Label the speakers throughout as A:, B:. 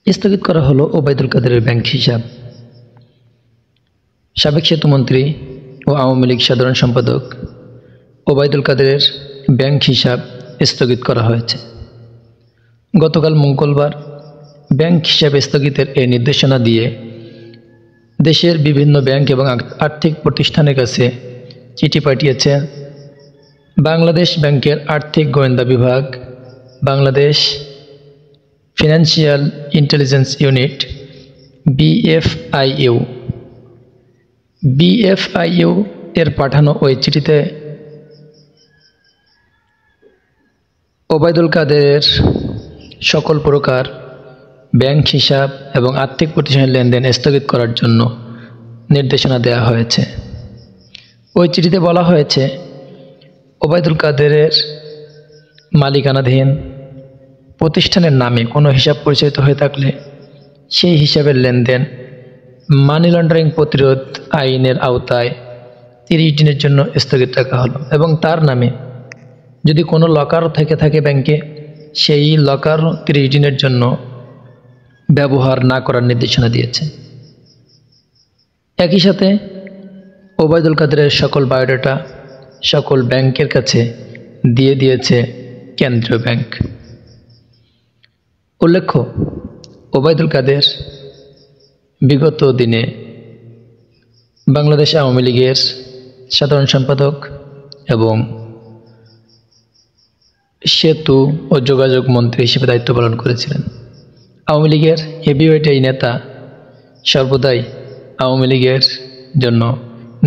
A: স্থগিত করা হলো ওবায়দুল কাদেরের ব্যাংক হিসাব। সাবেক সেতুমন্ত্রী ও আওয়ামী লীগ সাধারণ সম্পাদক ওবায়দুল কাদেরের ব্যাংক হিসাব স্থগিত করা হয়েছে। গতকাল মঙ্গলবার ব্যাংক হিসাব স্থগিতের এই নির্দেশনা দিয়ে দেশের বিভিন্ন ব্যাংক এবং আর্থিক প্রতিষ্ঠানের কাছে চিঠি পাঠিয়েছে বাংলাদেশ ব্যাংকের আর্থিক গোয়েন্দা বিভাগ, Bangladesh financial intelligence unit BFIU এর পাঠানো ওই চিঠিতে ওবায়দুল কাদেরের সকল প্রকার ব্যাংক হিসাব এবং আর্থিক প্রতিষ্ঠানের লেনদেন স্থগিত করার জন্য নির্দেশনা দেওয়া হয়েছে। ওই চিঠিতে বলা হয়েছে, ওবায়দুল কাদেরের মালিকানাধীন প্রতিষ্ঠানের নামে কোনো হিসাব পরিচালিত হয়ে থাকলে সেই হিসাবের লেনদেন মানি লন্ডারিং প্রতিরোধ আইনের আওতায় 30 দিনের জন্য স্থগিত রাখা হলো এবং তার নামে যদি কোনো লকার থেকে থাকে ব্যাংকে, সেই লকার 30 দিনের জন্য ব্যবহার না করার নির্দেশনা দিয়েছে। একই সাথে ওবায়দুল কাদেরের সকল বায়োডাটা সকল ব্যাংকের কাছে দিয়ে দিয়েছে কেন্দ্রীয় ব্যাংক। উল্লেখ্য, ওবায়দুল কাদের বিগত দিনে বাংলাদেশ আওয়ামী লীগের সাধারণ সম্পাদক এবং সেতু ও যোগাযোগ মন্ত্রী হিসেবে দায়িত্ব পালন করেছিলেন। আওয়ামী লীগের হেভিওয়েট এই নেতা সর্বদাই আওয়ামী লীগের জন্য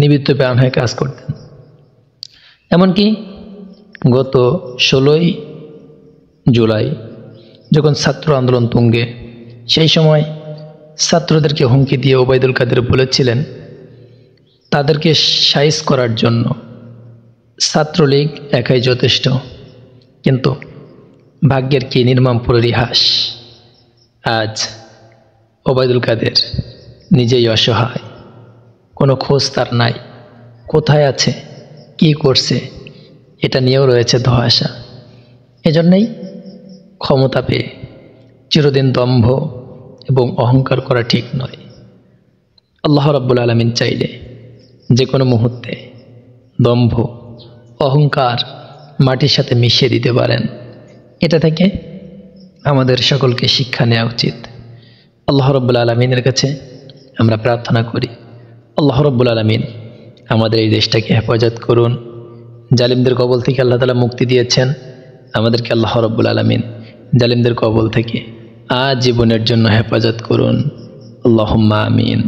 A: নিবৃত্ত প্রাণ হয়ে কাজ করতেন। এমনকি গত 16ই জুলাই যখন ছাত্র আন্দোলন তুঙ্গে, সেই সময় ছাত্রদেরকে হুমকি দিয়ে ওবায়দুল কাদের বলেছিলেন তাদেরকে সাইজ করার জন্য ছাত্রলীগ একাই যথেষ্ট। কিন্তু ভাগ্যের কি নির্মম পরিহাস, আজ ওবায়দুল কাদের নিজেই অসহায়, কোনো খোঁজ তার নাই, কোথায় আছে, কি করছে এটা নিয়েও রয়েছে ধোঁয়াশা। এজন্যই ক্ষমতা পেয়ে চিরদিন দম্ভ এবং অহংকার করা ঠিক নয়। আল্লাহ রাব্বুল আলামিন চাইলে যে কোনো মুহূর্তে দম্ভ অহংকার মাটির সাথে মিশিয়ে দিতে পারেন। এটা থেকে আমাদের সকলকে শিক্ষা নেওয়া উচিত। আল্লাহ রাব্বুল আলামিনের কাছে আমরা প্রার্থনা করি, আল্লাহ রাব্বুল আলামিন আমাদের এই দেশটাকে হেফাজত করুন। জালিমদের কবল থেকে আল্লাহ তাআলা মুক্তি দিয়েছেন, আমাদেরকে আল্লাহ রাব্বুল আলামিন জালিমদের কবল থেকে আজীবনের জন্য হেফাজত করুন। আল্লাহুম্মা আমিন।